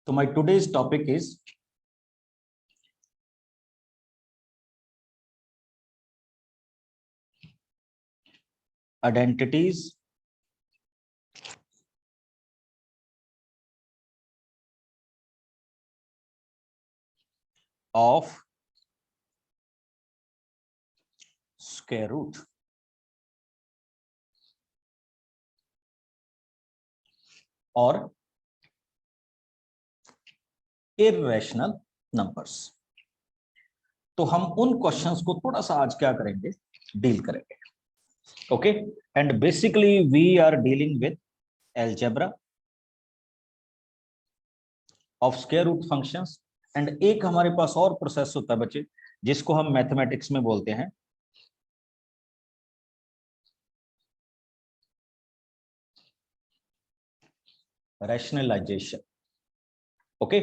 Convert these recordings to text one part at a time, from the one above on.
So my today's topic is identities of square root और irrational numbers। तो हम उन क्वेश्चंस को थोड़ा सा आज क्या करेंगे, डील करेंगे। Okay, and basically we are dealing with algebra of square root functions. And एक हमारे पास और प्रोसेस होता है बच्चे, जिसको हम मैथमेटिक्स में बोलते हैं रैशनलाइजेशन। ओके,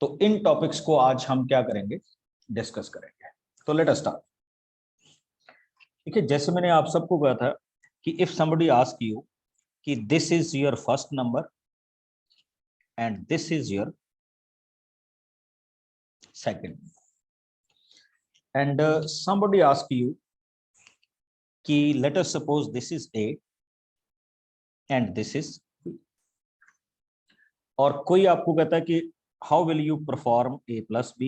तो इन टॉपिक्स को आज हम क्या करेंगे, डिस्कस करेंगे। तो लेट अस स्टार्ट। देखिए, जैसे मैंने आप सबको कहा था कि इफ समबडी आस्क यू कि this is your first number and this is your second, and somebody ask you कि let us suppose this is A and this is B, और कोई आपको कहता है कि how will you perform A plus B,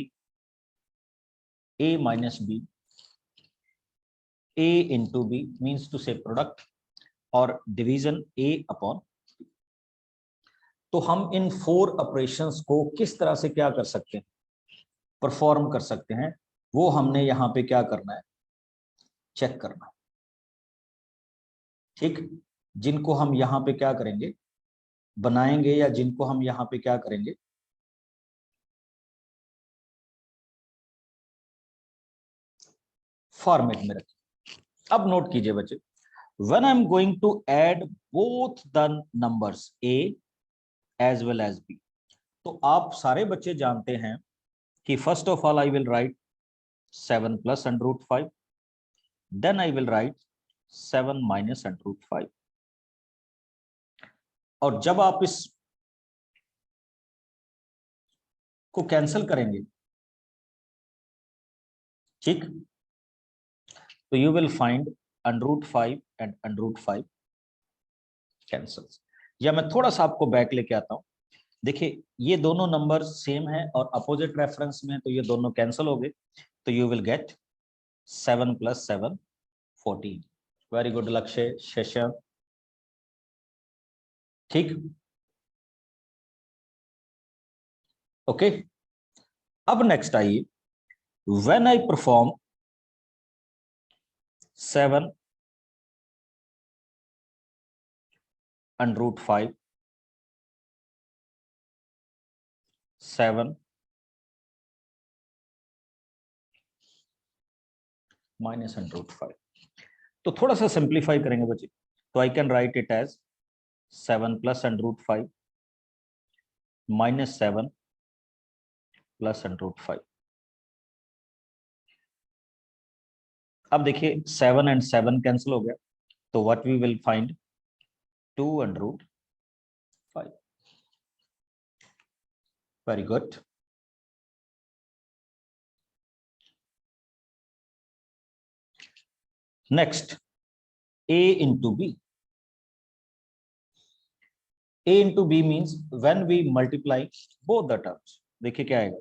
A minus B, A into B means to say product और division A upon B। तो हम इन 4 operations को किस तरह से क्या कर सकते हैं, परफॉर्म कर सकते हैं, वो हमने यहाँ पे क्या करना है, चेक करना है। ठीक, जिनको हम यहाँ पे क्या करेंगे, बनाएंगे, या जिनको हम यहाँ पे क्या करेंगे, फॉर्मेट में रखें। अब नोट कीजिए बच्चे, when I am going to add both the numbers a as well as b, तो आप सारे बच्चे जानते हैं कि first of all I will write 7 plus √5, then I will write 7 minus √5। और जब आप इस को कैंसिल करेंगे, ठीक, तो you will find √5 and √5 cancels. या मैं थोड़ा सा आपको बैक लेके आता हूं। देखिए, ये दोनों नंबर सेम है और अपोजिट रेफरेंस में, तो ये दोनों कैंसिल हो गए। तो you will get 7 + 7 14। Very good लक्ष्य, शेषम, ठीक। ओके, अब नेक्स्ट आइए, व्हेन आई परफॉर्म 7 √5, 7 माइनस √5, तो थोड़ा सा सिंप्लीफाई करेंगे बच्चे। तो I can write it as 7 + √5 - 7 + √5। अब देखिए, 7 and 7 कैंसिल हो गया, तो what we will find 2 √5। Very good. Next, A into B। A into B means when we multiply both the terms। देखिए क्या आएगा,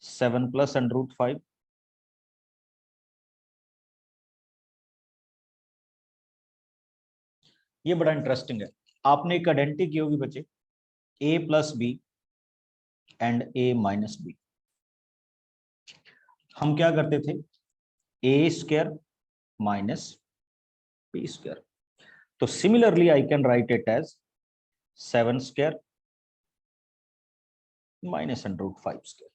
7 + √5 ये बड़ा इंटरेस्टिंग है। आपने एक आइडेंटिटी की होगी बच्चे, A + B and A - B। हम क्या करते थे, A² - B²। तो similarly I can write it as 7² - √5²,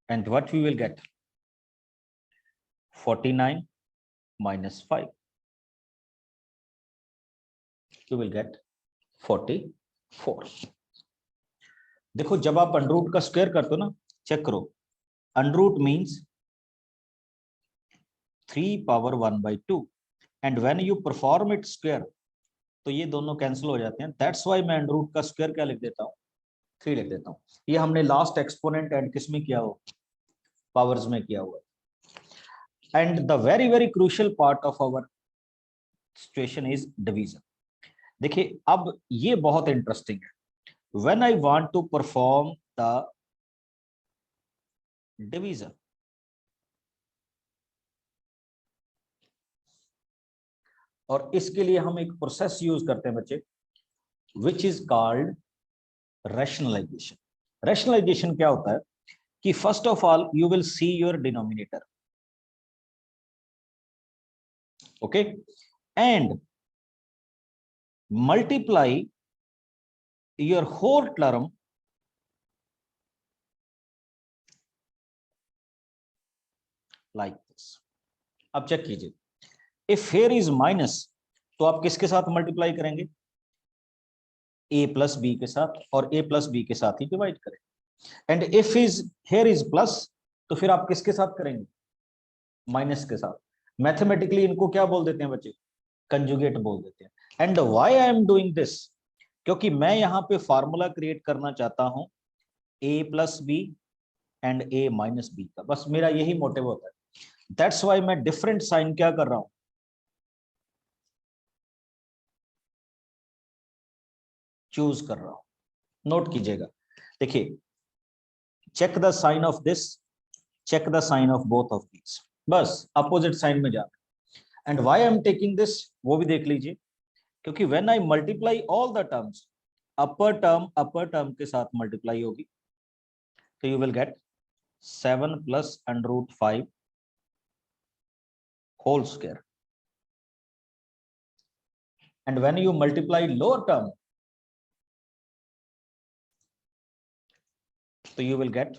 and what we will get 49 - 5, you will get 44। देखो, जब आप अंडर का स्क्वायर करते हो ना, चेक करो, under means 3 ^ 1/2, and when you perform it square, तो ये दोनों कैंसिल हो जाते हैं। दैट्स वाई मैं अंडर रूट का स्क्वायर क्या लिख देता हूँ, 3 लिख देता हूँ। ये हमने लास्ट एक्सपोनेंट एंड किस में किया हो, पावर्स में किया हुआ। And the very very crucial part of our situation is division. देखिए अब ये बहुत इंटरेस्टिंग है। When I want to perform the division, और इसके लिए हम एक प्रोसेस यूज करते हैं बच्चे, which is called rationalization. Rationalization क्या होता है कि first of all you will see your denominator, okay, and multiply your whole term like this. अब चेक कीजिए, इफ हियर इज माइनस तो आप किसके साथ मल्टीप्लाई करेंगे, a प्लस बी के साथ, और a प्लस बी के साथ ही डिवाइड करें। And if is here is plus तो फिर आप किसके साथ करेंगे, माइनस के साथ। मैथमेटिकली इनको क्या बोल देते हैं बच्चे, कंजुगेट बोल देते हैं। And why I am doing this, क्योंकि मैं यहाँ पे फार्मूला क्रिएट करना चाहता हूं a plus b and a minus b का, बस मेरा यही मोटिव होता है। दैट्स वाई मैं डिफरेंट साइन क्या कर रहा हूं, चूज कर रहा हूं। नोट कीजिएगा, देखिए, check the sign of this, check the sign of both of these, बस अपोजिट साइन में जा। And why I am taking this वो भी देख लीजिए, क्योंकि when I multiply all the terms, upper term के साथ मल्टीप्लाई होगी, तो you will get 7 plus under root 5 whole square. And when you multiply lower term, तो you will get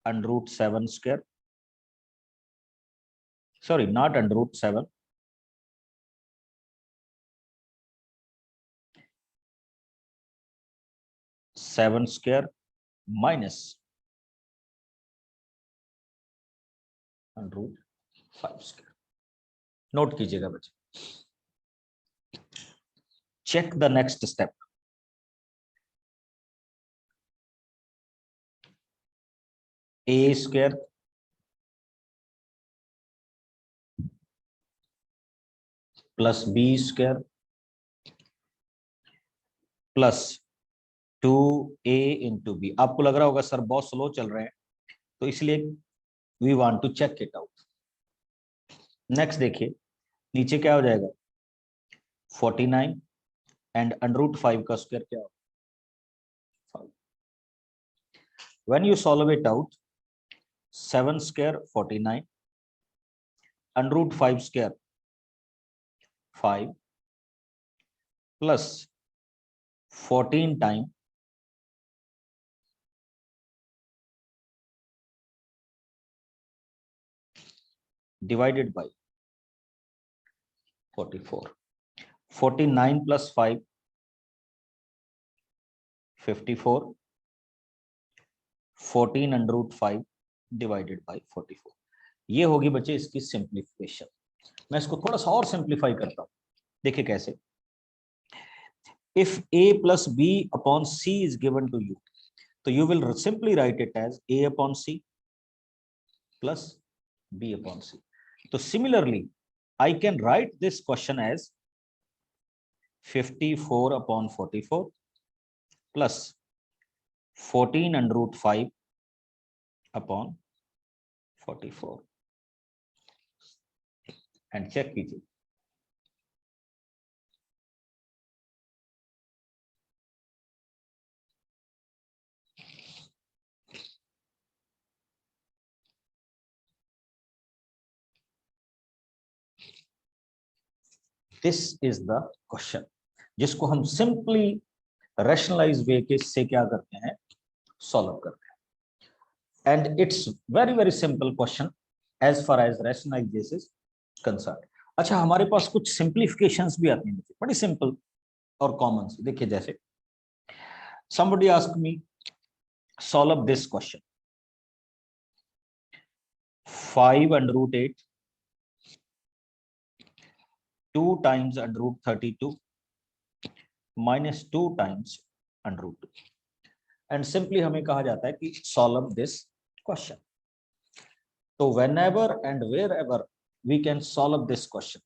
under root 7 square, sorry, not under root 7, 7 square minus under root 5 square। Note कीजिएगा बच्चे, check the next step. A square plus b square plus 2a into b. आपको लग रहा होगा sir बहुत slow चल रहे हैं, तो इसलिए we want to check it out. Next देखिए, नीचे क्या हो जाएगा, 49 एंड अंडर रूट 5 का स्क्वायर क्या होगा, 5। When you solve it out, 7 square 49, under root 5 square 5 plus 14 time divided by 44। 49 plus 5 54, 14 under root 5 divided by 44। ये होगी बच्चे इसकी सिंप्लीफिकेशन। मैं इसको थोड़ा सा और सिंप्लीफाई करता हूं, देखिए कैसे। If a plus B upon C is given to you, तो you will simply write it as a upon C plus b upon C. तो similarly I can write this question as 54 upon 44 plus 14 under root 5 upon 44 and check कीजिए। This is the question जिसको हम simply rationalise वे के से क्या करते हैं, solve करते हैं। And it's very very simple question as far as rationalization is concern. अच्छा, हमारे पास कुछ सिंप्लीफिकेशंस भी आती हैं बड़ी सिंपल और कॉमन सी। देखिए जैसे somebody ask me solve this question, 5 under root 8 2 times under root 32 minus 2 times under root 2. And simply हमें कहा जाता है कि सॉल्व दिस क्वेश्चन. तो whenever and wherever we can solve this question,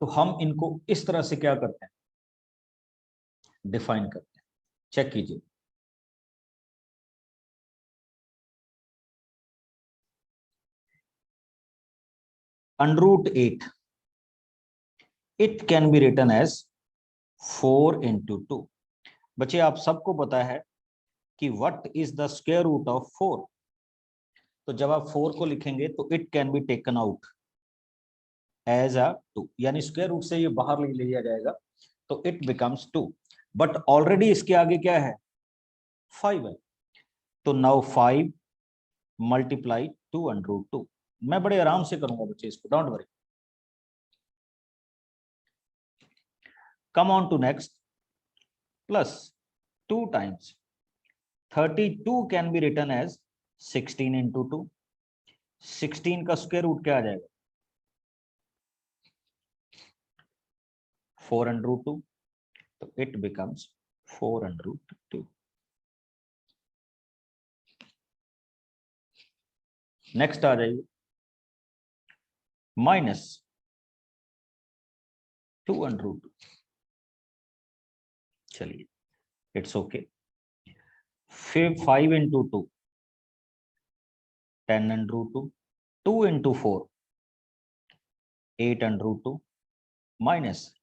तो हम इनको इस तरह से क्या करते हैं, डिफाइन करते हैं. चेक कीजिए. Under root 8 it can be written as 4 into 2. बच्चे आप सबको पता है कि what is the square root of 4. तो जब आप 4 को लिखेंगे तो it can be taken out as a 2, यानी स्क्वायर रूट से ये बाहर ले लिया जाएगा तो इट बिकम्स 2. बट ऑलरेडी इसके आगे क्या है, 5 है. तो नाउ 5 मल्टीप्लाई 2 अंडर रूट 2. मैं बड़े आराम से करूंगा बच्चे इसको, don't worry. Come on to next. Plus 2 times 32 can be written as 16 into 2. 16 का स्क्वायर रूट क्या आ जाएगा, 4 under root 2. तो it becomes 4 under root 2. Next आ जाइए, माइनस 2 under root 2. चलिए इट्स ओके. फिर 5 into 2 10 under root 2. 2 into 4 8 under root 2 minus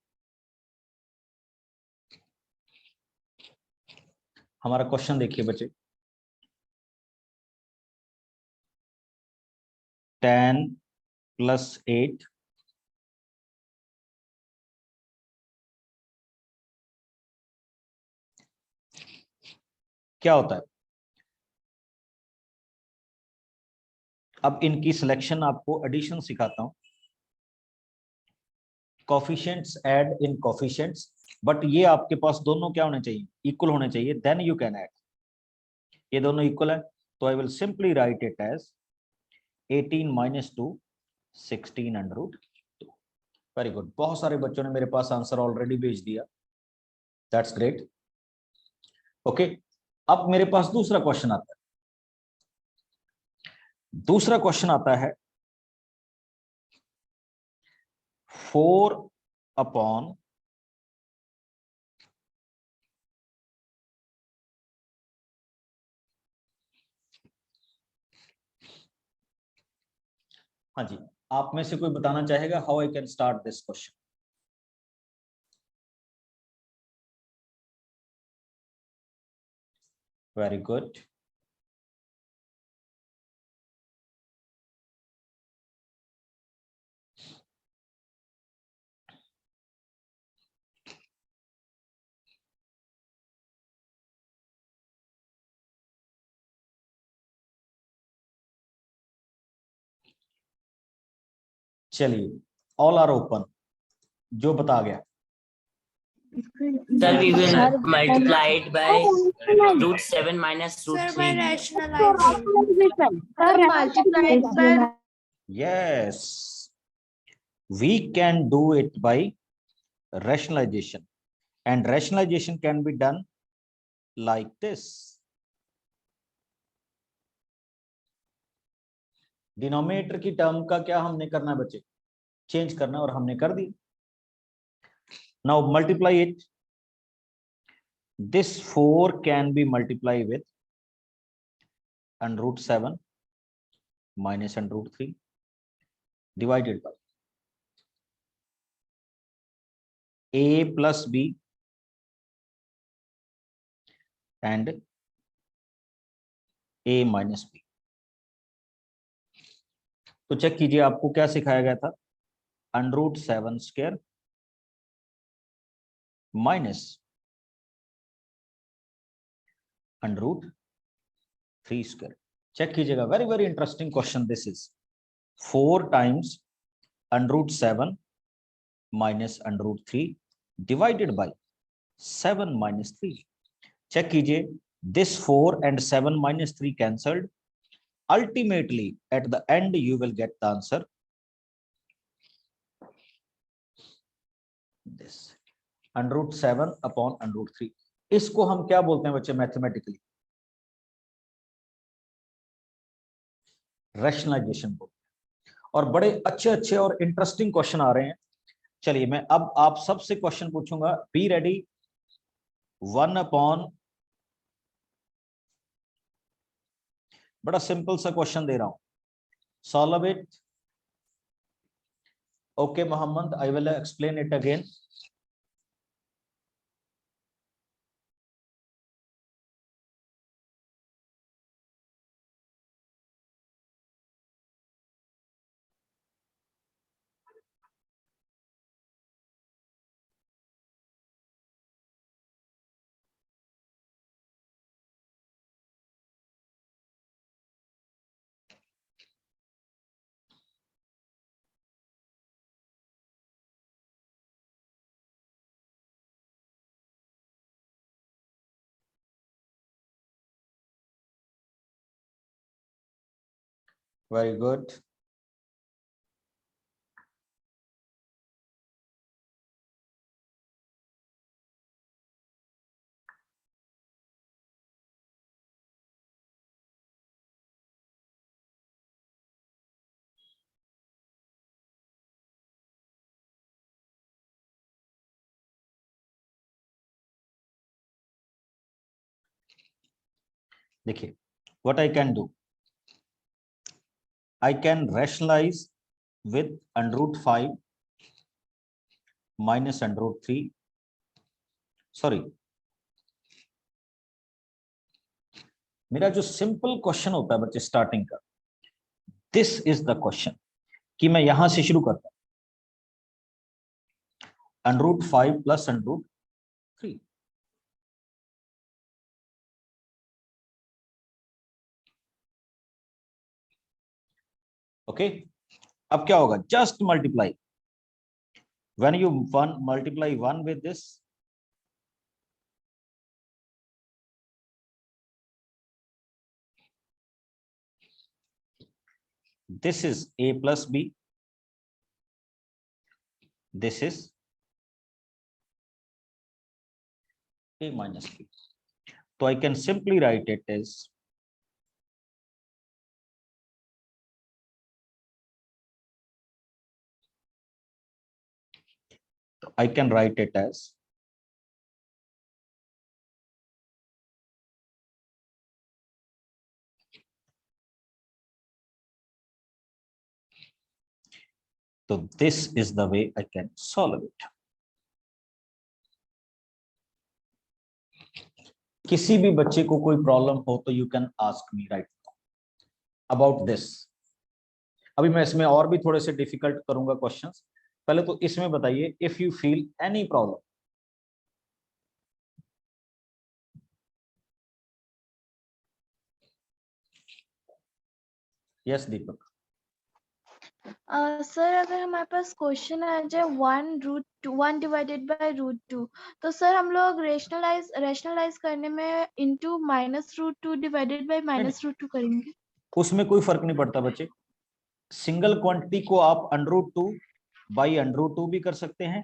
हमारा question देखिए बच्चे, 10 plus 8 क्या होता है. अब इनकी सिलेक्शन आपको एडिशन सिखाता हूं. Coefficients add in coefficients, but ये आपके पास दोनों क्या होने चाहिए, इक्वल होने चाहिए, देन यू कैन ऐड. ये दोनों इक्वल है तो I will simply write it as 18 minus 2 16 under root 2. Very good. बहुत सारे बच्चों ने मेरे पास आंसर ऑलरेडी भेज दिया, दैट्स ग्रेट. ओके, अब मेरे पास दूसरा क्वेश्चन आता है. दूसरा क्वेश्चन आता है 4 upon हाँ जी, आप में से कोई बताना चाहेगा how I can start this question. Very good. चलिए, ऑल आर ओपन. जो बता गया, Sir, we will multiply it by root 7 minus root 3. Sir, by rationalization. Sir, multiply it by. yes, we can do it by rationalization, and rationalization can be done like this. Denominator की term का क्या हमने करना है बच्चे, change करना, और हमने कर दी. Now multiply it. This 4 can be multiply with under root 7 minus under root 3 divided by a plus b and a minus b. तो चेक कीजिए आपको क्या सिखाया गया था, under root 7 square minus under root 3 square. Check कीजिएगा, very very interesting question this is. 4 times under root 7 minus under root 3 divided by 7 minus 3. Check कीजिए, this 4 and 7 minus 3 cancelled. Ultimately at the end you will get the answer this under root 7 upon under root 3. इसको हम क्या बोलते हैं बच्चे mathematically? Rationalisation बोलते हैं। और बड़े अच्छे अच्छे और इंटरेस्टिंग क्वेश्चन आ रहे हैं। चलिए मैं अब आप सबसे क्वेश्चन पूछूंगा, बी रेडी। 1 अपॉन, बड़ा सिंपल सा क्वेश्चन दे रहा हूं, solve it. Okay Mohammad, I will explain it again. Very good. देखिए, what I can do, I can rationalize with under root 5 minus under root 3. Sorry, मेरा जो सिंपल क्वेश्चन होता है बच्चे स्टार्टिंग का, दिस इज द क्वेश्चन, कि मैं यहां से शुरू करता हूं, under root 5 plus under root 3। Okay, अब क्या होगा, just multiply, when you multiply 1 with this, this is a plus b, this is a minus b. So I can simply write it as I can write it as so this is the way I can solve it. किसी भी बच्चे को कोई problem हो तो you can ask me right about this. अभी मैं इसमें और भी थोड़े से डिफिकल्ट करूंगा क्वेश्चंस, पहले तो इसमें बताइए, if you feel any problem. Yes Deepak. Sir अगर हमारे पास क्वेश्चन आ जाए 1 डिवाइडेड बाय √2, तो सर हम लोग रेशनलाइज करने में इनटू -√2 डिवाइडेड बाय -√2 करेंगे। उसमें कोई फर्क नहीं पड़ता बच्चे, सिंगल क्वांटिटी को आप √2 बाई √2 भी कर सकते हैं,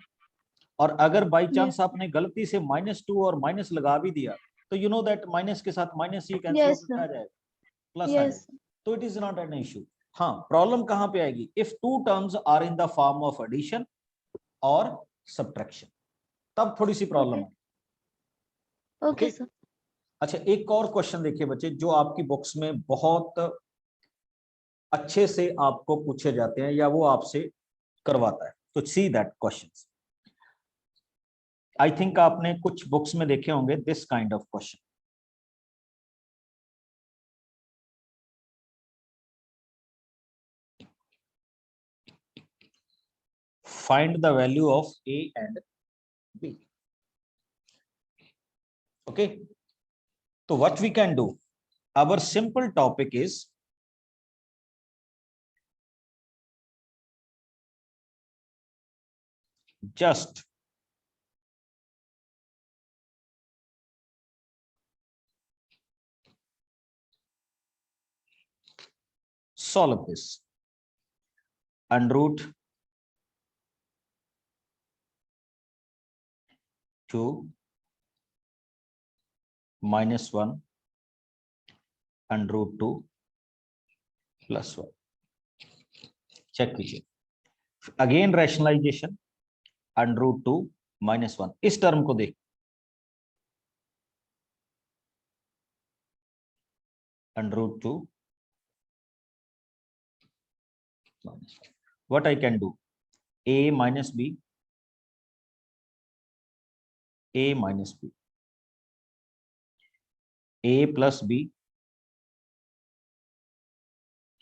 और अगर बाई चांस आपने गलती से -2 और माइनस लगा भी दिया तो यू नो दैट माइनस के साथ माइनस ही कैंसिल होकर आ जाएगा, प्लस आ जाएगा, तो it is not an issue. हाँ, प्रॉब्लम कहां पे आएगी, if two terms are in the form of addition और सब्ट्रैक्शन, तब थोड़ी सी प्रॉब्लम है। Okay sir. अच्छा, एक और क्वेश्चन देखिए बच्चे, जो आपकी बुक्स में बहुत अच्छे से आपको पूछे जाते हैं या वो आपसे करवाता है, तो see that questions. I think आपने कुछ बुक्स में देखे होंगे this kind of question. Find the value of A and B. Okay, so what we can do, our simple topic is just solve this. Under root 2 minus 1 under root 2 plus 1. Check कीजिए. Again rationalization, under root 2 minus 1. इस term को देख, under root 2 minus 1. What I can do? A minus b, a minus b, a plus b,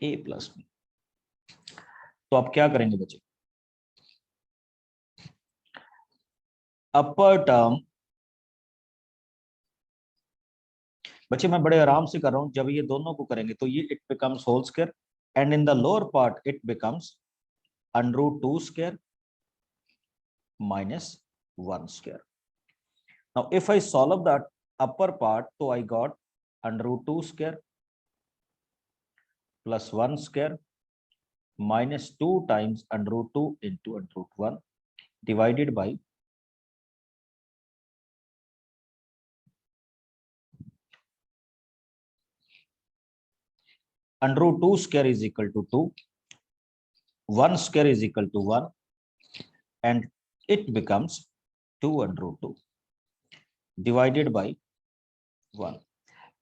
a plus b. तो आप क्या करेंगे बच्चे? अपर term, बच्चे मैं बड़े आराम से कर रहा हूं. जब ये दोनों को करेंगे तो ये it becomes whole square, and in the lower part it becomes under root 2 square minus 1 square. Now if I solve that upper part, so I got under root 2 square plus 1 square minus 2 times under root 2 into under root 1 divided by under root 2 square is equal to 2, 1 square is equal to 1, and it becomes 2 under root 2 divided by 1.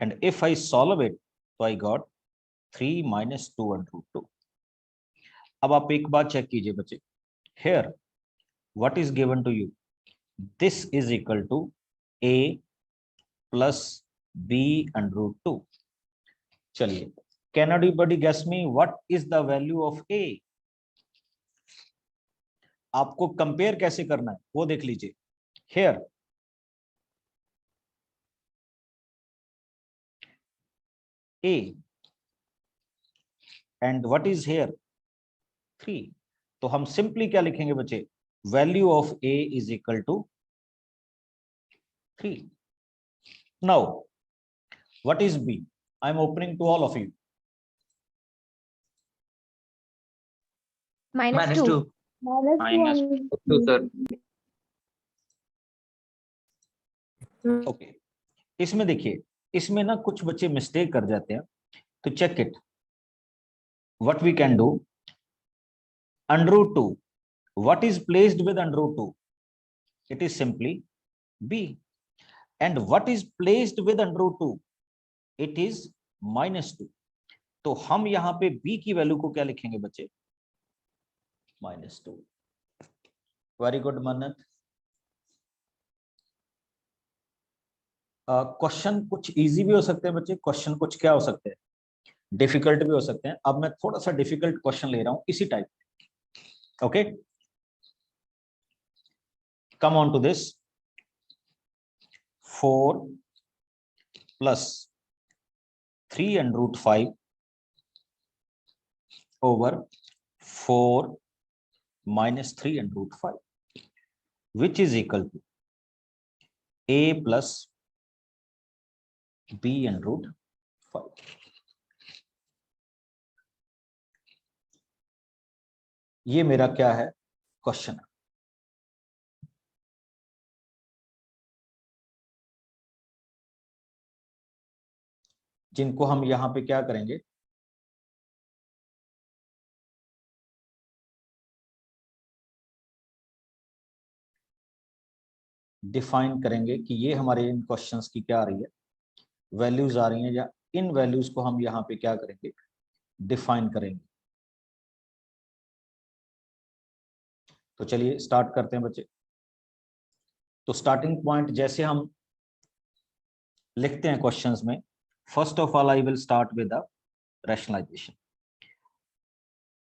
And if I solve it, so I got 3 minus 2 under root 2. अब आप एक बात check कीजिए बच्चे. Here, what is given to you? This is equal to a plus b under root 2. चलिए, can anybody guess me what is the value of a? आपको compare कैसे करना है वो देख लीजिए. Here, a, and what is here? 3. तो हम सिंपली क्या लिखेंगे बच्चे? Value of a is equal to 3. Now, what is b? I am opening to all of you. minus 2. minus 2, sir. Okay, इसमें देखिए, इसमें ना कुछ बच्चे मिस्टेक कर जाते हैं, तो check it. What we can do, under root 2, what is placed with under root 2? It is simply b. And what is placed with under root 2? It is -2. तो हम यहां पे b की वैल्यू को क्या लिखेंगे बच्चे? -2. वेरी गुड मन्नत. क्वेश्चन कुछ इजी भी हो सकते हैं बच्चे, क्वेश्चन कुछ क्या हो सकते हैं, डिफिकल्ट भी हो सकते हैं. अब मैं थोड़ा सा डिफिकल्ट क्वेश्चन ले रहा हूं इसी type. Okay, come on to this. 4 plus 3 under root 5 over 4 minus 3 under root 5, which is equal to a plus b under root 5. ये मेरा क्या है क्वेश्चन. जिनको हम यहां पे क्या करेंगे, डिफाइन करेंगे कि ये हमारे इन क्वेश्चंस की क्या आ रही है, वैल्यूज आ रही हैं, या इन वैल्यूज को हम यहां पे क्या करेंगे, डिफाइन करेंगे. तो चलिए स्टार्ट करते हैं बच्चे. तो स्टार्टिंग पॉइंट जैसे हम लिखते हैं क्वेश्चंस में, first of all I will start with the rationalization.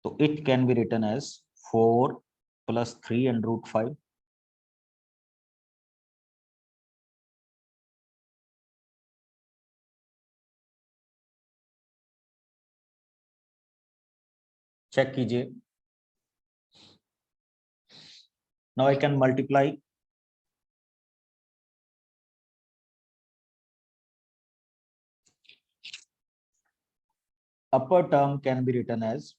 तो it can be written as 4 plus 3 under root 5 check कीजिए. Now I can multiply upper term can be written as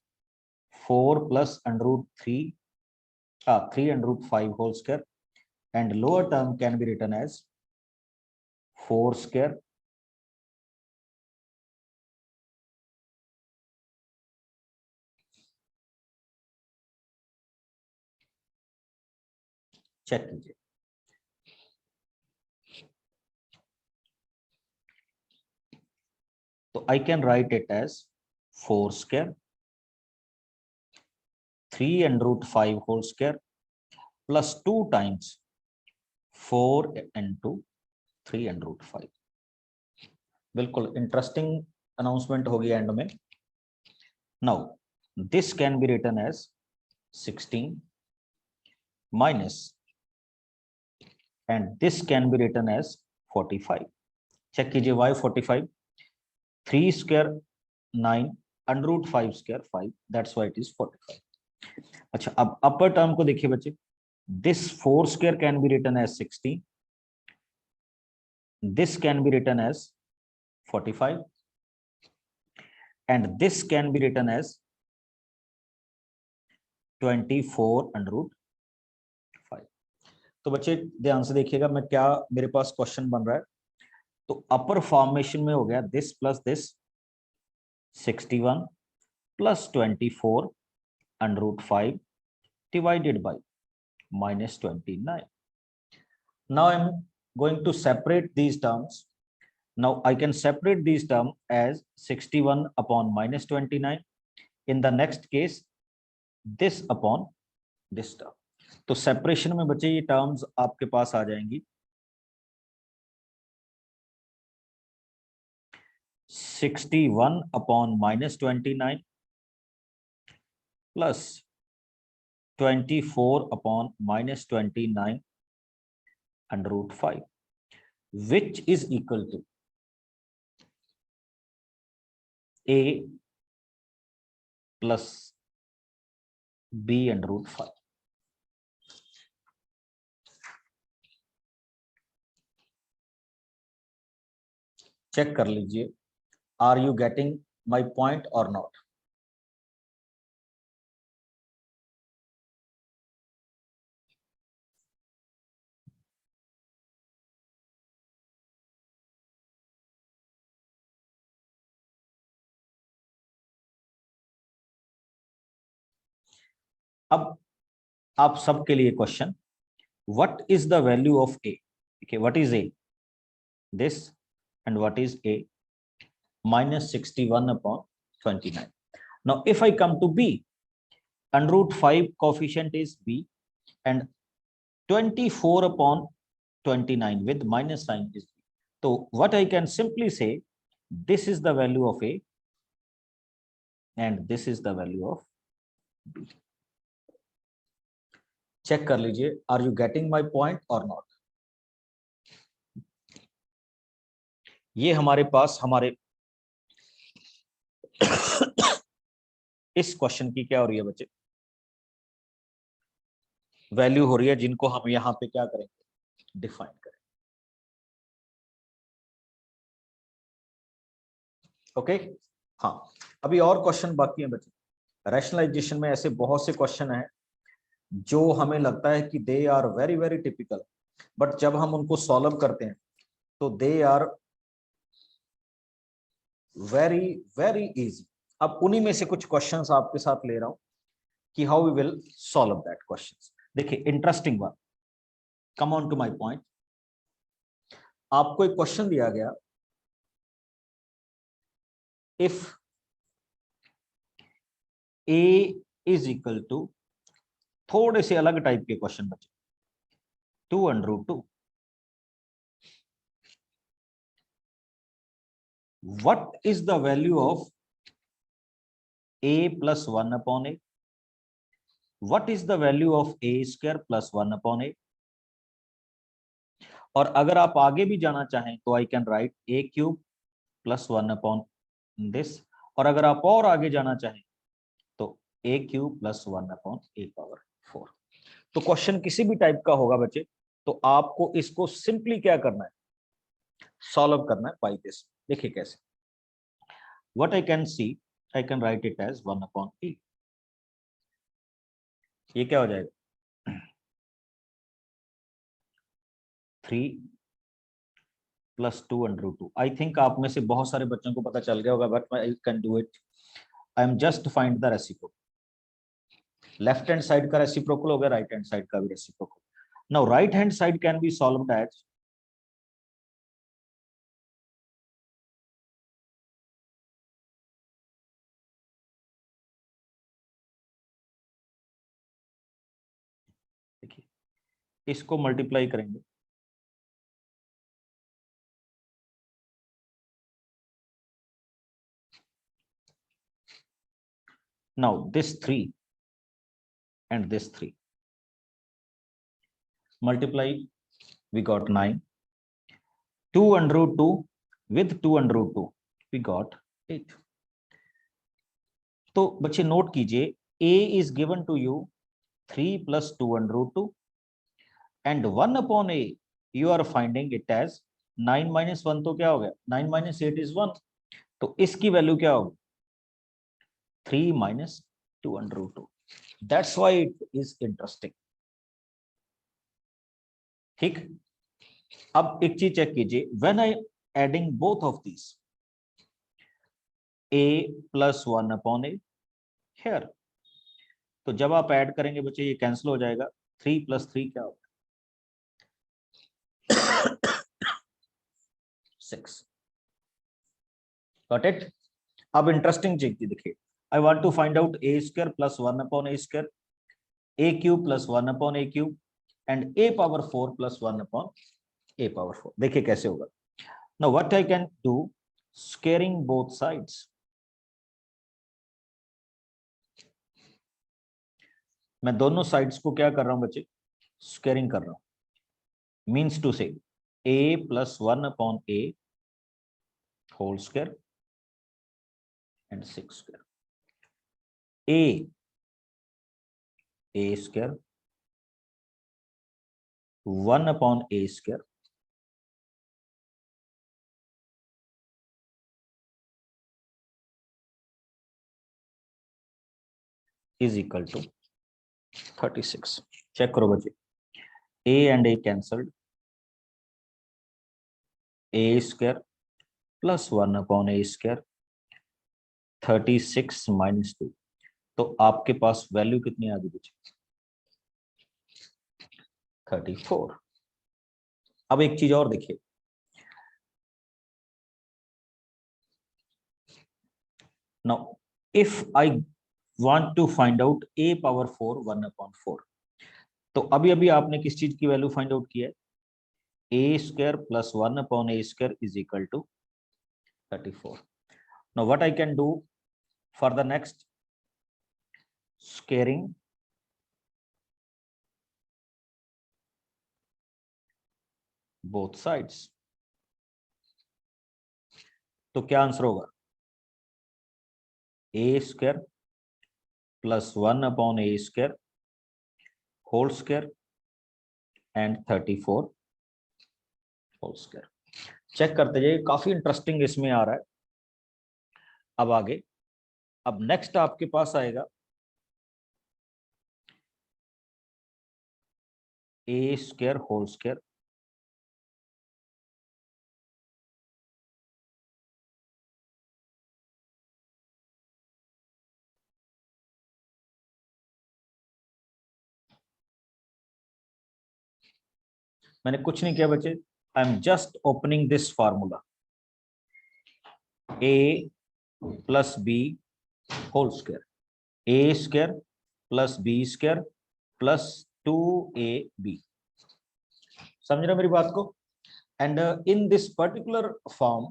4 plus under root 3 under root 5 whole square, and lower term can be written as 4 square check कीजिए। तो I can write it as 4 square 3 under root 5 whole square plus 2 times 4 into 3 under root 5। बिल्कुल interesting announcement होगी end में। Now this can be written as 16 minus, and this can be written as 45। चेक कीजिए why 45, 3 square 9 under root 5 square 5, that's why it is 45। अच्छा, अब अपर term को देखिए बच्चे, this 4 square can be written as 60, this can be written as 45, and this can be written as 24 under root 5। तो बच्चे ध्यान से देखिएगा मैं क्या मेरे पास क्वेश्चन बन रहा है। तो अपर फॉर्मेशन में हो गया this plus this 61 plus 24 under root 5 divided by minus 29। Now I am going to separate these terms. Now I can separate these terms as 61 upon minus 29. In the next case, this upon this term. तो separation में बच्चे ये terms आपके पास आ जाएंगी 61 upon minus 29 plus 24 upon minus 29 under root 5, which is equal to a plus b under root 5। Check कर लीजिए, are you getting my point और नॉट। अब आप सबके लिए question, what is the value of a? What is a? This, and what is a? Minus 61 upon 29। Now if I come to b, under root 5 coefficient is b, and 24 upon 29 with minus sign is b. So what I can simply say, this is the value of a and this is the value of b। Check कर लीजिए, are you getting my point और नॉट। ये हमारे पास हमारे इस question की क्या हो रही है बच्चे, वैल्यू हो रही है, जिनको हम यहां पे क्या करेंगे, डिफाइन करें। ओके हाँ, अभी और क्वेश्चन बाकी हैं बच्चे। रैशनलाइजेशन में ऐसे बहुत से क्वेश्चन हैं जो हमें लगता है कि they are very very typical, but जब हम उनको सॉल्व करते हैं तो they are very very easy. अब उन्हीं में से कुछ क्वेश्चंस आपके साथ ले रहा हूं कि how we will solve that questions. देखिए interesting one, come on to my point. आपको एक क्वेश्चन दिया गया, if a is equal to, थोड़े से अलग टाइप के क्वेश्चन बचे, 2 under root 2, what is the value of a plus 1 upon a? What is the value of a square plus 1 upon a? और अगर आप आगे भी जाना चाहें तो I can right a cube plus 1 upon this, और अगर आप और आगे जाना चाहें तो a cube plus 1 upon a power 4। तो क्वेश्चन किसी भी टाइप का होगा बच्चे, तो आपको इसको सिंपली क्या करना है, सॉल्व करना है बाय दिस। देखिए कैसे, what I can see, I can write it as 1/a. ये क्या हो जाएगा 3 + 2√2. आई थिंक आप में से बहुत सारे बच्चों को पता चल गया होगा, but I can do it. I am just find the reciprocal. Left hand side का रेसिप्रोकल हो गया, राइट हैंड साइड का भी reciprocal. Now right hand side can be solved as देखिए इसको मल्टीप्लाई करेंगे now this 3 and this 3 multiply, we got 9. 2√2 with 2√2 we got 8. तो बच्चे नोट कीजिए a is given to you 3 + 2√2 and 1/a you are finding it as 9 - 1. तो क्या हो गया 9 - 8 is 1. तो इसकी वैल्यू क्या होगी 3 - 2√2. That's why it is interesting. ठीक. अब एक चीज चेक कीजिए, when I adding both of these a + 1/a here, तो जब आप ऐड करेंगे बच्चे ये कैंसिल हो जाएगा. 3 + 3 क्या होगा 6. Got it? अब इंटरेस्टिंग चीज देखिए, I want to find out a² + 1/a², a³ + 1/a³ and a⁴ + 1/a⁴. देखिए कैसे होगा. Now what I can do, squaring both sides. मैं दोनों साइड्स को क्या कर रहा हूं बच्चे स्क्वेयरिंग कर रहा हूं. मीन्स टू से a + 1/a whole square and 6 square. a² 1/a² is equal to 36. Check करो बच्चे, a and a cancelled, a² + 1/a², 36 - 2. तो आपके पास वैल्यू कितनी आ गई बच्चे 34. अब एक चीज और देखिए, now if I want to find out a⁴ 1/4, तो अभी अभी आपने किस चीज की वैल्यू फाइंड आउट की है a² + 1/a² is equal to 34. Now what I can do for the next, squaring both sides. तो क्या आंसर होगा a² + 1/a² whole square and 34 whole square. Check करते जाइए, काफी इंटरेस्टिंग इसमें आ रहा है. अब आगे, अब नेक्स्ट आपके पास आएगा a² whole square. मैंने कुछ नहीं किया बच्चे, आई am just opening this formula a + b whole square, a² + b² + 2ab. समझ रहे मेरी बात को. And in this particular form,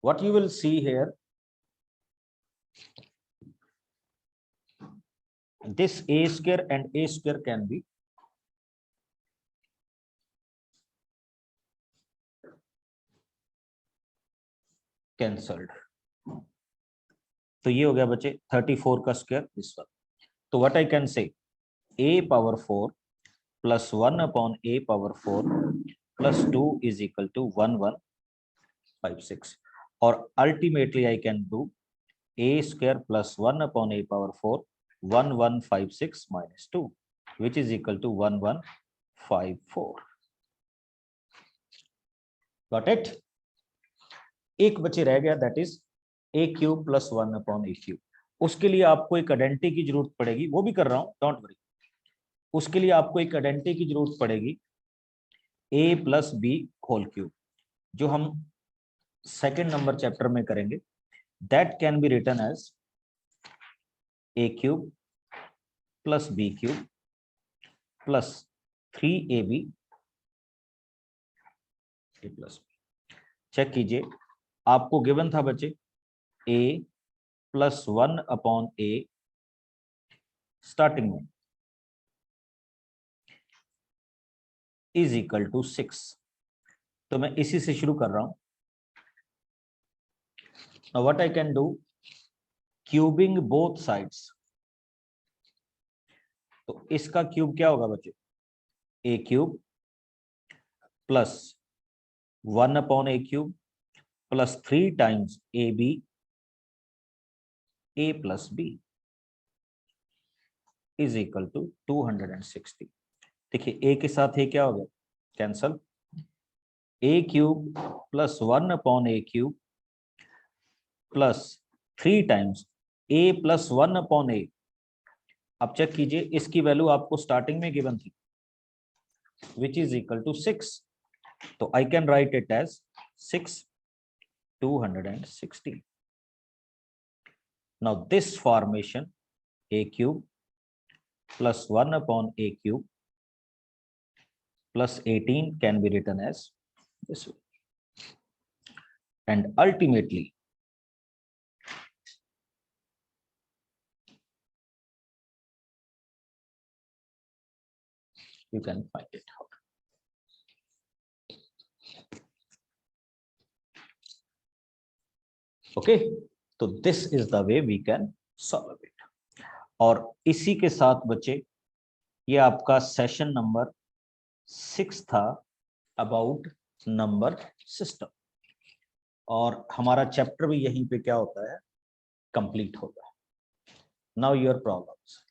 what you will see here, this a² and a² can be cancelled. तो ये हो गया बच्चे 34 का स्क्वायर इस पर. तो what I can say a⁴ + 1/a⁴ + 2 is equal to 1156. और ultimately I can do a square plus 1 upon a power 4 1156 minus 2 which is equal to 1154. Got it? एक बचे रह गया, that is a cube plus 1 upon a cube. उसके लिए आपको एक identity की जरूरत पड़ेगी, वो भी कर रहा हूं, डोंट वरी। उसके लिए आपको एक आइडेंटिटी की जरूरत पड़ेगी a plus b whole cube, जो हम सेकेंड नंबर चैप्टर में करेंगे। That can be written as a cube plus b cube plus 3ab a plus b. Check कीजिए, आपको गिवन था बच्चे a plus 1 upon a starting में इज इक्वल टू 6। तो मैं इसी से शुरू कर रहा हूं। Now what I can do, cubing both sides. तो इसका क्यूब क्या होगा बच्चे, a cube plus 1 upon a cube plus 3 times ab a plus b is equal to 260। देखिए a के साथ a क्या हो गया, cancel. a cube plus 1 upon a cube plus 3 times a plus 1 upon a। अब चेक कीजिए, इसकी value आपको स्टार्टिंग में गिवन थी विच इज इक्वल टू 6। तो I can write it as 6 260। Now this formation a cube plus 1 upon a cube plus 18 can be written as this way. And ultimately, you can find it out. Okay, so this is the way we can solve it. और इसी के साथ बच्चे, ये आपका session number 6 था about number system, और हमारा चैप्टर भी यहीं पे क्या होता है, कंप्लीट होता है। Now your problems.